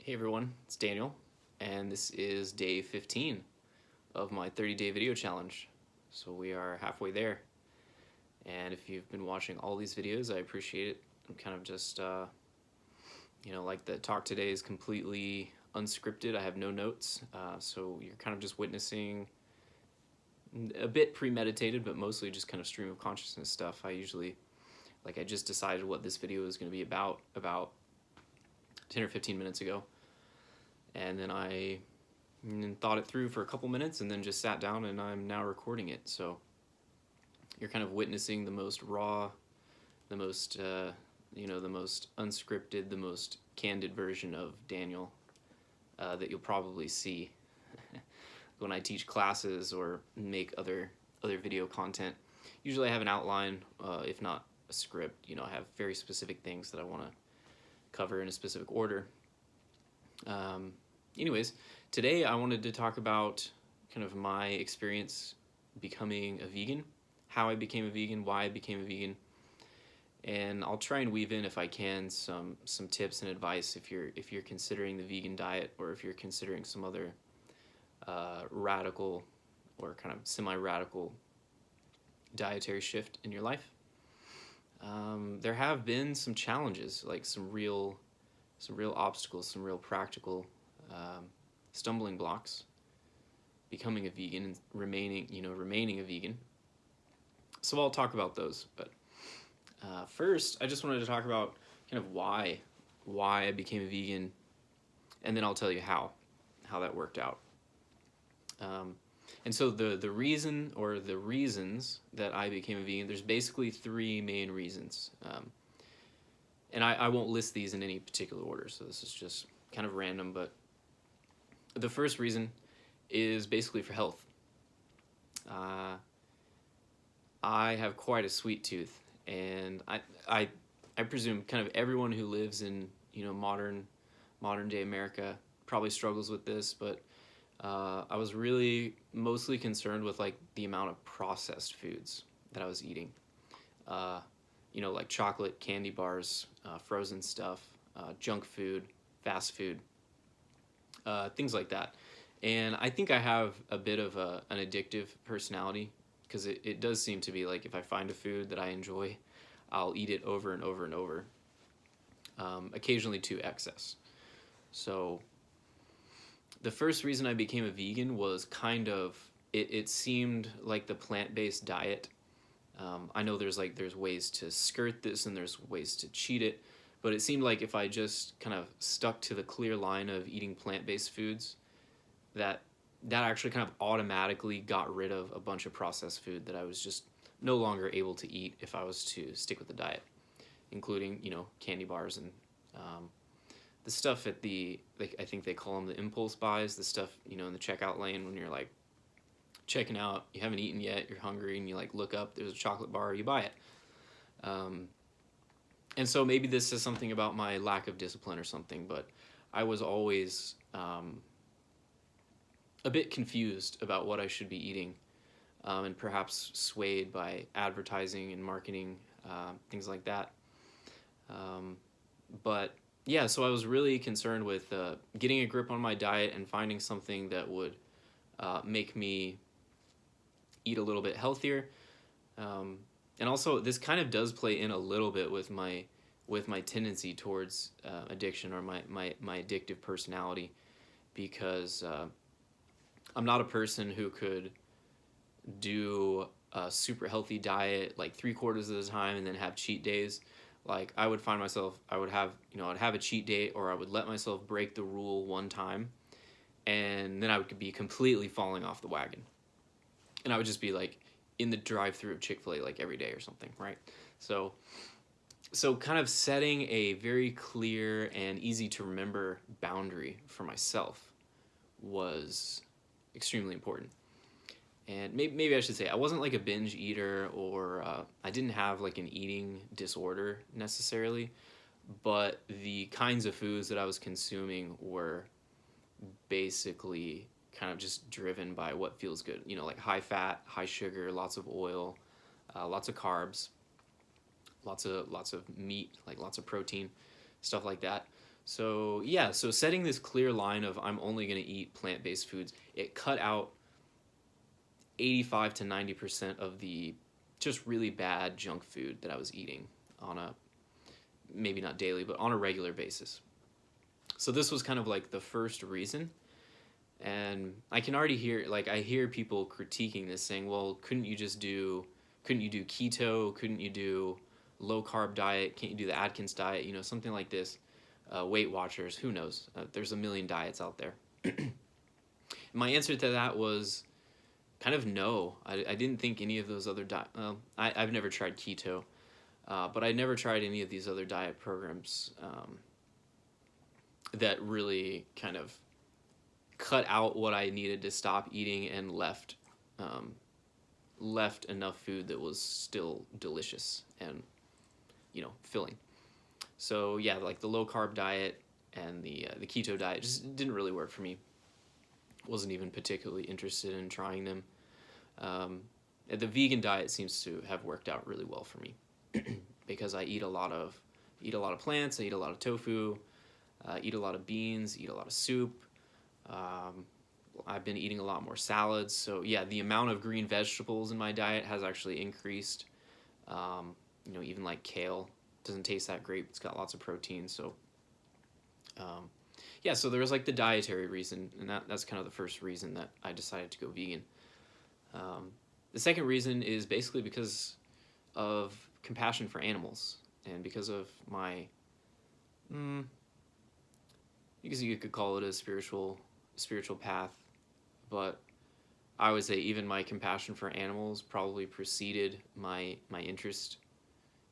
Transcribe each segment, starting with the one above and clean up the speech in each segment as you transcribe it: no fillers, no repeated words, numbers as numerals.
Hey everyone, it's Daniel, and this is day 15 of my 30-day video challenge. So we are halfway there, and if you've been watching all these videos, I appreciate it. I'm kind of just, like the talk today is completely unscripted. I have no notes, so you're kind of just witnessing a bit premeditated, but mostly just kind of stream of consciousness stuff. I just decided what this video is going to be about 10 or 15 minutes ago. And then I thought it through for a couple minutes and then just sat down, and I'm now recording it. So you're kind of witnessing the most raw, the most, the most unscripted, the most candid version of Daniel that you'll probably see when I teach classes or make other video content. Usually I have an outline, if not a script. I have very specific things that I want to cover in a specific order. Anyways, today I wanted to talk about kind of my experience becoming a vegan, how I became a vegan, why I became a vegan, and I'll try and weave in, if I can, some tips and advice if you're considering the vegan diet, or if you're considering some other radical or kind of semi-radical dietary shift in your life. There have been some challenges, like some real obstacles, some real practical stumbling blocks becoming a vegan and remaining a vegan. So I'll talk about those. But first, I just wanted to talk about kind of why I became a vegan, and then I'll tell you how that worked out. And so the reason, or the reasons that I became a vegan, there's basically three main reasons. And I won't list these in any particular order, so this is just kind of random, but the first reason is basically for health. I have quite a sweet tooth, and I presume kind of everyone who lives in modern day America probably struggles with this, but I was really mostly concerned with like the amount of processed foods that I was eating. Like chocolate, candy bars, frozen stuff, junk food, fast food, things like that. And I think I have a bit of an addictive personality, because it does seem to be like if I find a food that I enjoy, I'll eat it over and over and over, occasionally to excess. So the first reason I became a vegan was kind of, it seemed like the plant-based diet. I know there's ways to skirt this and there's ways to cheat it, but it seemed like if I just kind of stuck to the clear line of eating plant-based foods, that actually kind of automatically got rid of a bunch of processed food that I was just no longer able to eat if I was to stick with the diet, including, candy bars and the stuff at I think they call them the impulse buys, the stuff, in the checkout lane when you're like checking out, you haven't eaten yet, you're hungry, and you like look up, there's a chocolate bar, you buy it. And so maybe this says something about my lack of discipline or something, but I was always a bit confused about what I should be eating, and perhaps swayed by advertising and marketing, things like that. But yeah, so I was really concerned with getting a grip on my diet and finding something that would make me eat a little bit healthier. And also, this kind of does play in a little bit with my tendency towards addiction, or my addictive personality, because I'm not a person who could do a super healthy diet like 3/4 of the time and then have cheat days. Like I would find myself, I'd have a cheat day, or I would let myself break the rule one time, and then I would be completely falling off the wagon. And I would just be like in the drive-thru of Chick-fil-A like every day or something, right? So kind of setting a very clear and easy to remember boundary for myself was extremely important. And maybe I should say I wasn't like a binge eater, or I didn't have like an eating disorder necessarily, but the kinds of foods that I was consuming were basically kind of just driven by what feels good, like high fat, high sugar, lots of oil, lots of carbs, lots of meat, like lots of protein, stuff like that. So yeah, so setting this clear line of I'm only going to eat plant-based foods, it cut out 85 to 90% of the just really bad junk food that I was eating on a, maybe not daily, but on a regular basis. So this was kind of like the first reason. And I can already hear, like, I hear people critiquing this saying, well, couldn't you do keto? Couldn't you do low carb diet? Can't you do the Atkins diet? You know, something like this. Weight Watchers, who knows? There's a million diets out there. My answer to that was kind of no. I didn't think any of those other I've never tried keto, but I never tried any of these other diet programs that really kind of cut out what I needed to stop eating and left enough food that was still delicious and, you know, filling. So yeah, like the low carb diet and the keto diet just didn't really work for me. Wasn't even particularly interested in trying them. The vegan diet seems to have worked out really well for me because I eat a lot of plants. I eat a lot of tofu. Eat a lot of beans. Eat a lot of soup. I've been eating a lot more salads. So yeah, the amount of green vegetables in my diet has actually increased. You know, even like kale doesn't taste that great. It's got lots of protein. So yeah, so there was like the dietary reason, and that's kind of the first reason that I decided to go vegan. The second reason is basically because of compassion for animals and because of my, because you could call it a spiritual path, but I would say even my compassion for animals probably preceded my interest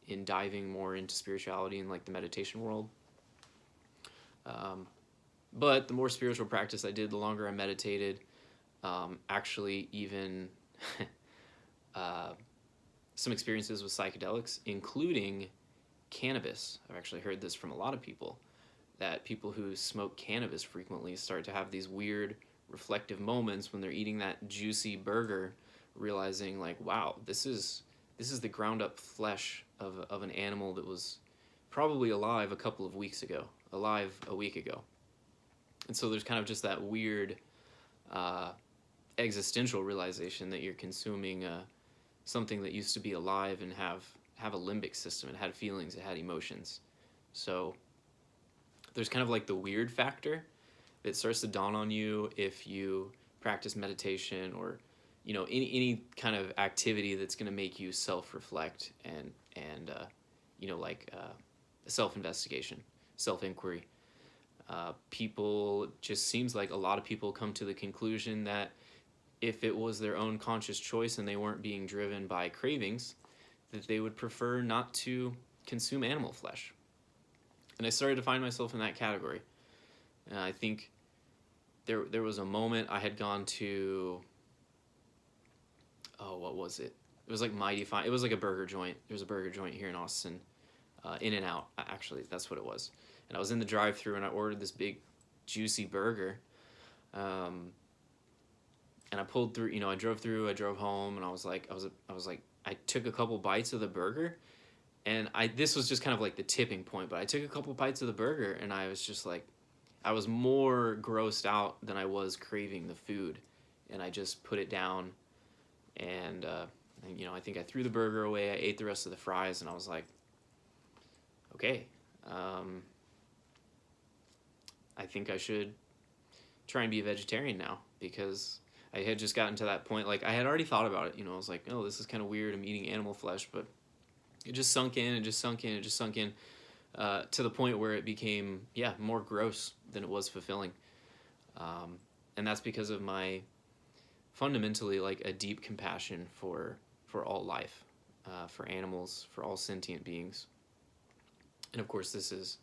in diving more into spirituality and like the meditation world. But the more spiritual practice I did, the longer I meditated. Actually, even some experiences with psychedelics, including cannabis. I've actually heard this from a lot of people, that people who smoke cannabis frequently start to have these weird reflective moments when they're eating that juicy burger, realizing like, wow, this is the ground up flesh of an animal that was probably alive a week ago. And so there's kind of just that weird existential realization that you're consuming something that used to be alive and have a limbic system. It had feelings, it had emotions. So there's kind of like the weird factor that starts to dawn on you if you practice meditation or, you know, any kind of activity that's going to make you self-reflect and you know, like self-investigation, self-inquiry. People, just seems like a lot of people come to the conclusion that if it was their own conscious choice and they weren't being driven by cravings, that they would prefer not to consume animal flesh. And I started to find myself in that category. And I think there was a moment I had gone to, oh, what was it? It was like Mighty Fine. It was like a burger joint. There's a burger joint here in Austin, In-N-Out, actually, that's what it was. And I was in the drive-thru and I ordered this big, juicy burger. And I pulled through, you know, I drove home, and I was like, I took a couple bites of the burger, and this was just kind of like the tipping point, but I took a couple bites of the burger, and I was just like, I was more grossed out than I was craving the food, and I just put it down, and you know, I think I threw the burger away, I ate the rest of the fries, and I was like, okay, I think I should try and be a vegetarian now, because I had just gotten to that point. Like, I had already thought about it, you know, I was like, oh, this is kind of weird, I'm eating animal flesh, but it just sunk in, to the point where it became, yeah, more gross than it was fulfilling. And that's because of my, fundamentally, like, a deep compassion for all life, for animals, for all sentient beings. And of course, this is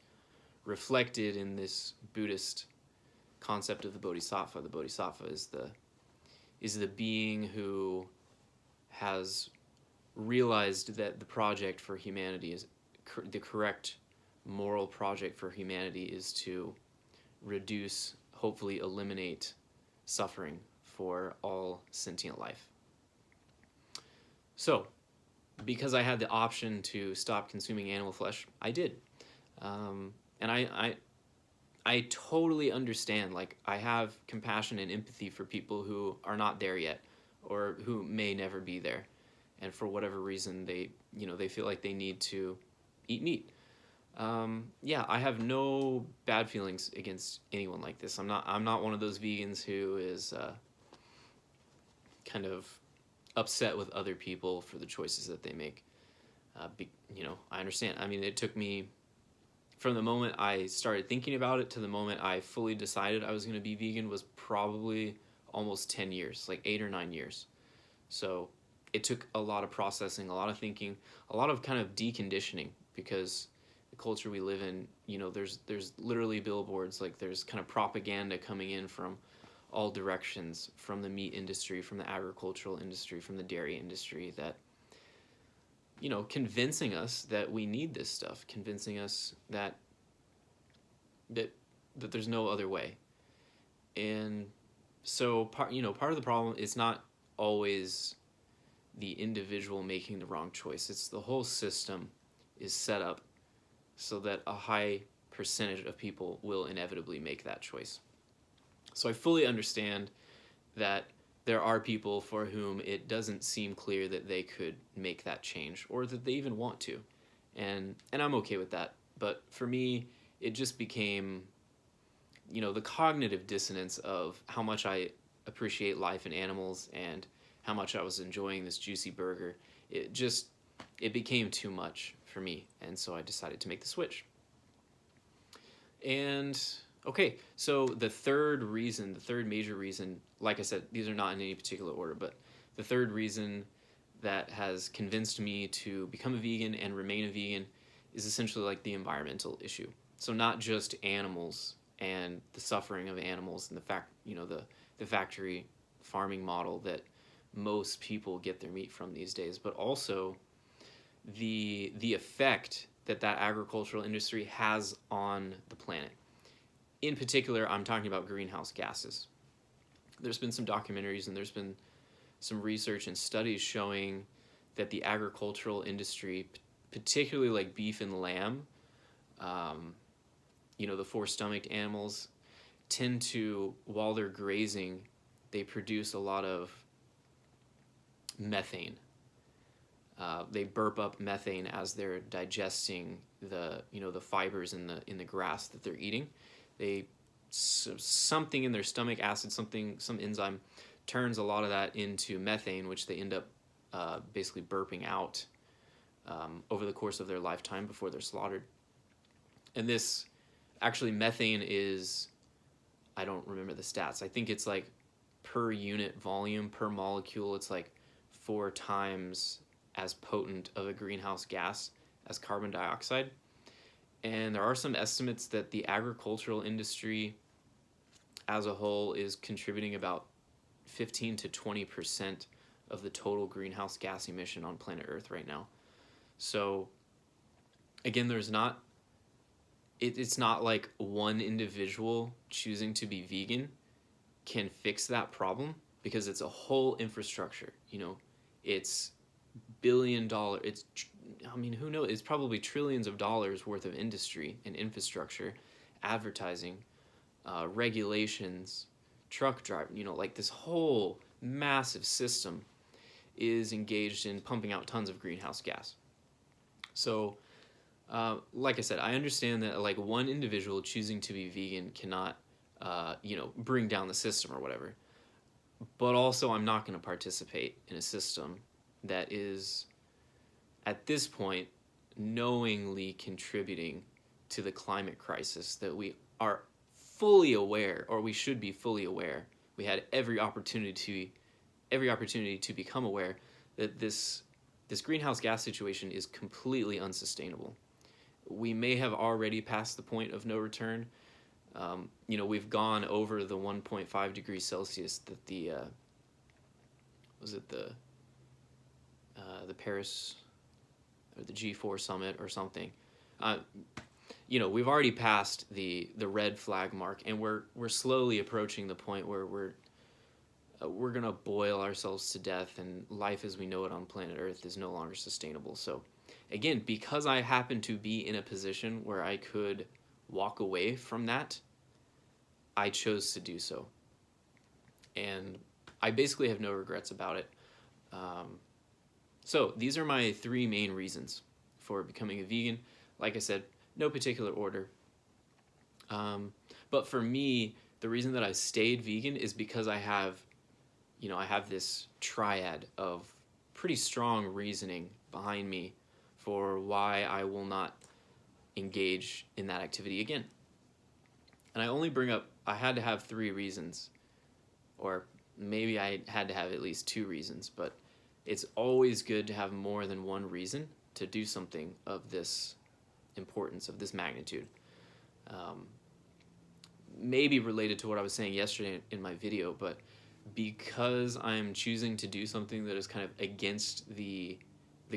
reflected in this Buddhist concept of the bodhisattva. The bodhisattva is the being who has realized that the project for humanity is the correct moral project for humanity is to reduce, hopefully eliminate suffering for all sentient life. So, because I had the option to stop consuming animal flesh, I did. And I totally understand. Like, I have compassion and empathy for people who are not there yet, or who may never be there, and for whatever reason they feel like they need to eat meat. Yeah, I have no bad feelings against anyone like this. I'm not one of those vegans who is kind of upset with other people for the choices that they make. I understand. I mean, it took me from the moment I started thinking about it to the moment I fully decided I was going to be vegan was probably almost 10 years, like 8 or 9 years. So it took a lot of processing, a lot of thinking, a lot of kind of deconditioning, because the culture we live in, there's literally billboards, like there's kind of propaganda coming in from all directions, from the meat industry, from the agricultural industry, from the dairy industry, that convincing us that we need this stuff, convincing us that that there's no other way. And so part of the problem is not always the individual making the wrong choice. It's the whole system is set up so that a high percentage of people will inevitably make that choice. So I fully understand that there are people for whom it doesn't seem clear that they could make that change, or that they even want to. And I'm okay with that. But for me, it just became, the cognitive dissonance of how much I appreciate life and animals, and how much I was enjoying this juicy burger. It became too much for me, and so I decided to make the switch. And okay, so the third major reason, like I said, these are not in any particular order, but the third reason that has convinced me to become a vegan and remain a vegan is essentially like the environmental issue. So not just animals and the suffering of animals and the factory farming model that most people get their meat from these days, but also the effect that agricultural industry has on the planet. In particular, I'm talking about greenhouse gases. There's been some documentaries and there's been some research and studies showing that the agricultural industry, particularly like beef and lamb, the four-stomached animals, tend to, while they're grazing, they produce a lot of methane. They burp up methane as they're digesting the fibers in the grass that they're eating. Something in their stomach acid, some enzyme turns a lot of that into methane, which they end up basically burping out over the course of their lifetime before they're slaughtered. And this, actually, methane is, I don't remember the stats. I think it's like per unit volume, per molecule, it's like 4 times as potent of a greenhouse gas as carbon dioxide. And there are some estimates that the agricultural industry as a whole is contributing about 15 to 20% of the total greenhouse gas emission on planet Earth right now. So again, it's not like one individual choosing to be vegan can fix that problem, because it's a whole infrastructure. It's $1 billion. Who knows? It's probably trillions of dollars worth of industry and infrastructure, advertising, regulations, truck drive. Like this whole massive system is engaged in pumping out tons of greenhouse gas. So, like I said, I understand that like one individual choosing to be vegan cannot, bring down the system or whatever. But also, I'm not going to participate in a system that is, at this point, knowingly contributing to the climate crisis that we are fully aware, or we should be fully aware. We had every opportunity to become aware that this greenhouse gas situation is completely unsustainable. We may have already passed the point of no return. We've gone over the 1.5 degrees Celsius that the Paris or the G4 summit or something. We've already passed the red flag mark, and we're slowly approaching the point where we're gonna boil ourselves to death, and life as we know it on planet Earth is no longer sustainable. So, again, because I happen to be in a position where I could walk away from that I chose to do so. And I basically have no regrets about it. So these are my 3 main reasons for becoming a vegan. Like I said, no particular order. But for me, the reason that I stayed vegan is because I have this triad of pretty strong reasoning behind me for why I will not engage in that activity again. And I had to have 3 reasons, or maybe I had to have at least 2 reasons, but it's always good to have more than one reason to do something of this importance, of this magnitude. Maybe related to what I was saying yesterday in my video, but because I'm choosing to do something that is kind of against the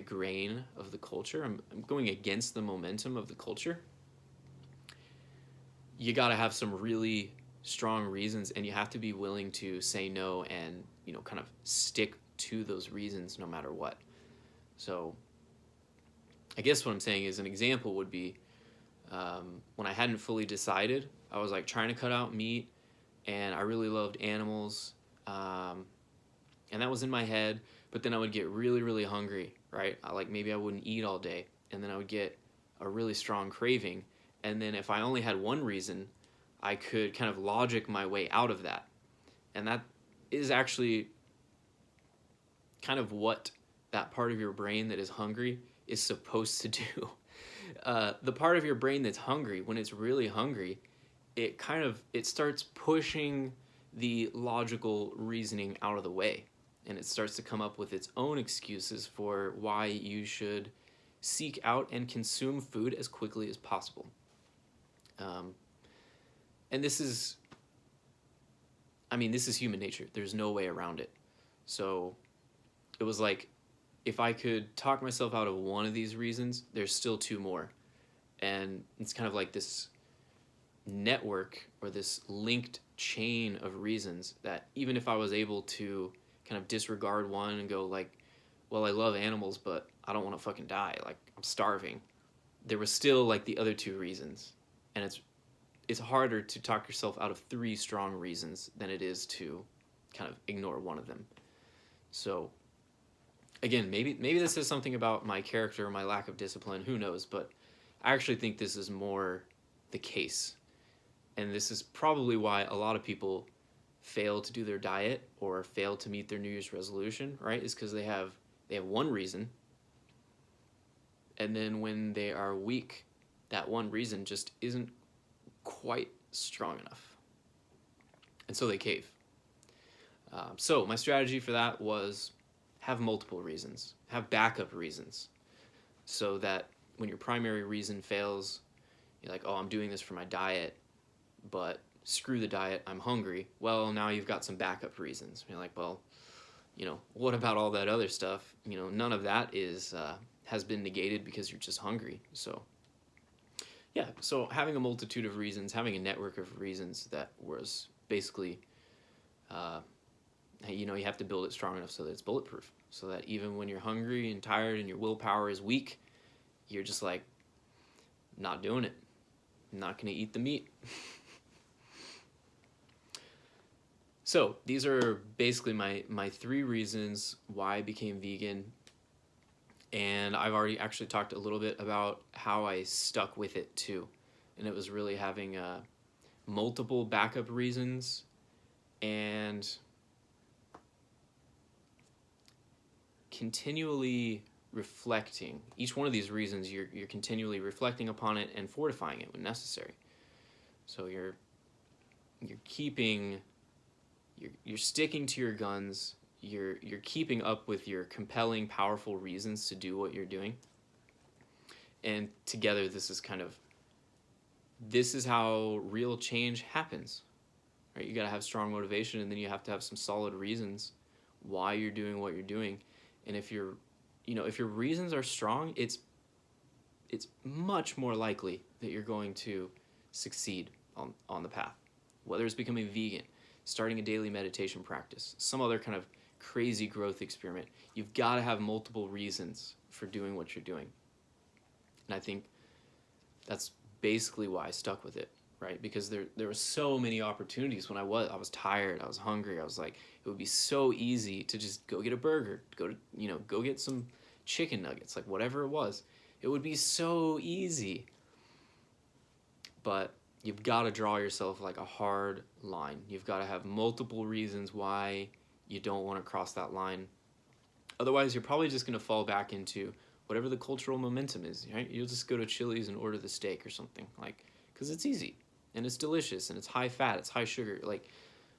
grain of the culture, I'm going against the momentum of the culture, you got to have some really strong reasons, and you have to be willing to say no and, kind of stick to those reasons no matter what. So I guess what I'm saying is, an example would be when I hadn't fully decided, I was like trying to cut out meat, and I really loved animals, and that was in my head. But then I would get really, really hungry, right? Maybe I wouldn't eat all day, and then I would get a really strong craving. And then if I only had one reason, I could kind of logic my way out of that. And that is actually kind of what that part of your brain that is hungry is supposed to do. The part of your brain that's hungry, when it's really hungry, it starts pushing the logical reasoning out of the way, and it starts to come up with its own excuses for why you should seek out and consume food as quickly as possible. And this is human nature. There's no way around it. So it was like, if I could talk myself out of one of these reasons, there's still 2 more. And it's kind of like this network or this linked chain of reasons that even if I was able to kind of disregard one and go like, well, I love animals, but I don't want to fucking die. Like, I'm starving. There was still like the other 2 reasons. And it's harder to talk yourself out of 3 strong reasons than it is to kind of ignore one of them. So again, maybe this is something about my character or my lack of discipline, who knows, but I actually think this is more the case. And this is probably why a lot of people fail to do their diet or fail to meet their New Year's resolution, right? Is because they have one reason, and then when they are weak, that one reason just isn't quite strong enough. And so they cave. So my strategy for that was have multiple reasons, have backup reasons, so that when your primary reason fails, you're like, oh, I'm doing this for my diet, but screw the diet, I'm hungry. Well, now you've got some backup reasons. You're like, well, what about all that other stuff? None of that has been negated because you're just hungry. So yeah, so having a multitude of reasons, having a network of reasons that was basically, you have to build it strong enough so that it's bulletproof, so that even when you're hungry and tired and your willpower is weak, you're just like, not doing it. I'm not going to eat the meat. So these are basically my 3 reasons why I became vegan. And I've already actually talked a little bit about how I stuck with it too. And it was really having multiple backup reasons and continually reflecting. Each one of these reasons, you're continually reflecting upon it and fortifying it when necessary. So you're sticking to your guns. You're keeping up with your compelling, powerful reasons to do what you're doing. And together, this is how real change happens. Right? You got to have strong motivation, and then you have to have some solid reasons why you're doing what you're doing. And if your reasons are strong, it's much more likely that you're going to succeed on the path. Whether it's becoming vegan, starting a daily meditation practice, some other kind of crazy growth experiment, you've got to have multiple reasons for doing what you're doing. And I think that's basically why I stuck with it. right? Because there were so many opportunities when I was tired, I was hungry. I was like, it would be so easy to just go get a burger, go get some chicken nuggets, like whatever it was. It would be so easy. But you've got to draw yourself like a hard line. You've got to have multiple reasons why you don't want to cross that line. Otherwise, you're probably just going to fall back into whatever the cultural momentum is, right? You'll just go to Chili's and order the steak or something, like, because it's easy and it's delicious and it's high fat, it's high sugar. Like,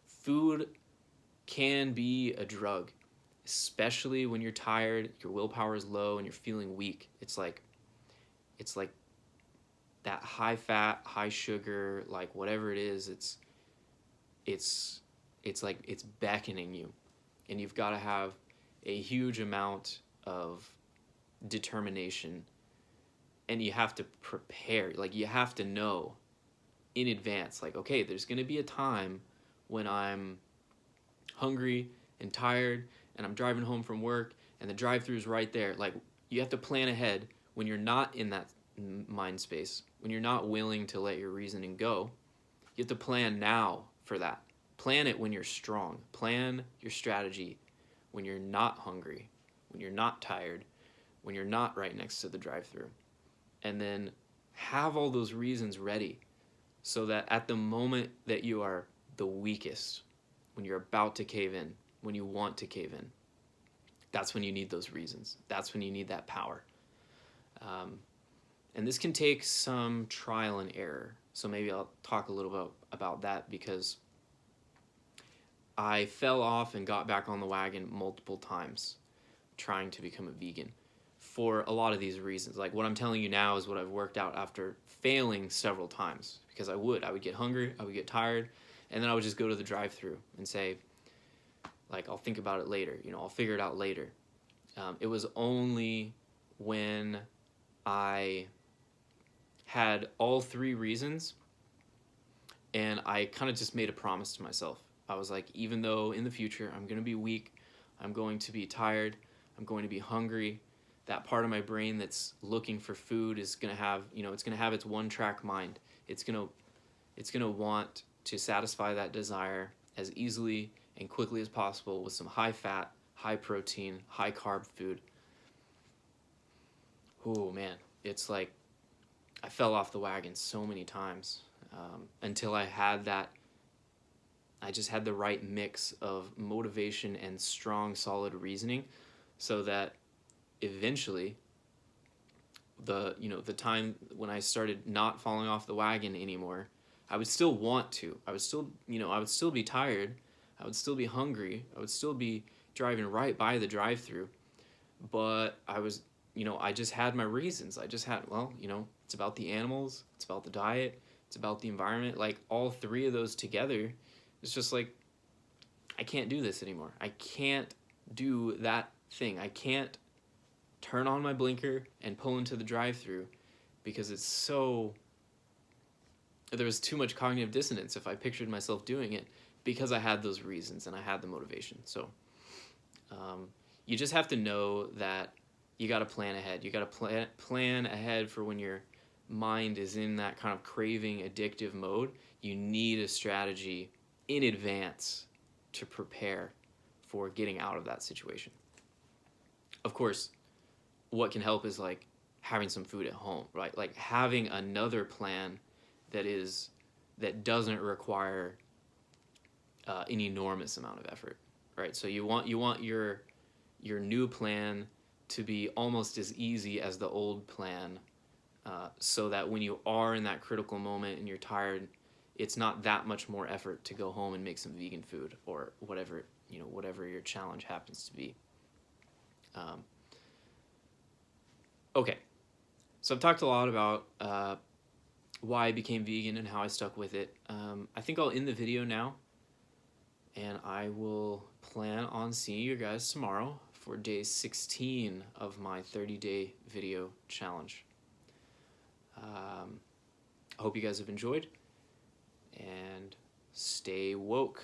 food can be a drug, especially when you're tired, your willpower is low, and you're feeling weak. It's like that high fat, high sugar, like whatever it is, it's like it's beckoning you, and you've got to have a huge amount of determination, and you have to prepare. Like, you have to know in advance, like, okay, there's going to be a time when I'm hungry and tired and I'm driving home from work and the drive-thru is right there. Like, you have to plan ahead when you're not in that mind space, when you're not willing to let your reasoning go. You have to plan now for that. Plan it when you're strong. Plan your strategy when you're not hungry, when you're not tired, when you're not right next to the drive-thru. And then have all those reasons ready so that at the moment that you are the weakest, when you're about to cave in, when you want to cave in, that's when you need those reasons. That's when you need that power. And this can take some trial and error. So maybe I'll talk a little bit about that, because I fell off and got back on the wagon multiple times trying to become a vegan for a lot of these reasons. Like, what I'm telling you now is what I've worked out after failing several times, because I would get hungry, I would get tired, and then I would just go to the drive-thru and say, like, I'll think about it later, I'll figure it out later. It was only when I had all three reasons and I kind of just made a promise to myself. I was like, even though in the future I'm going to be weak, I'm going to be tired, I'm going to be hungry, that part of my brain that's looking for food is going to have, it's going to have its one-track mind. It's going to want to satisfy that desire as easily and quickly as possible with some high-fat, high-protein, high-carb food. Oh, man. It's like I fell off the wagon so many times until I just had the right mix of motivation and strong, solid reasoning, so that eventually the time when I started not falling off the wagon anymore, I would still want to. I would still be tired. I would still be hungry. I would still be driving right by the drive-thru. But I just had my reasons. I just had, it's about the animals, it's about the diet, it's about the environment. Like, all three of those together, it's just like, I can't do this anymore. I can't do that thing. I can't turn on my blinker and pull into the drive-thru, because there was too much cognitive dissonance if I pictured myself doing it, because I had those reasons and I had the motivation. So you just have to know that you got to plan ahead. You got to plan ahead for when your mind is in that kind of craving, addictive mode. You need a strategy in advance to prepare for getting out of that situation. Of course, what can help is like having some food at home, right? Like having another plan that doesn't require an enormous amount of effort, right? So you want your new plan to be almost as easy as the old plan, so that when you are in that critical moment and you're tired, it's not that much more effort to go home and make some vegan food or whatever your challenge happens to be. Okay, so I've talked a lot about why I became vegan and how I stuck with it. I think I'll end the video now, and I will plan on seeing you guys tomorrow for day 16 of my 30-day video challenge. I hope you guys have enjoyed, and stay woke.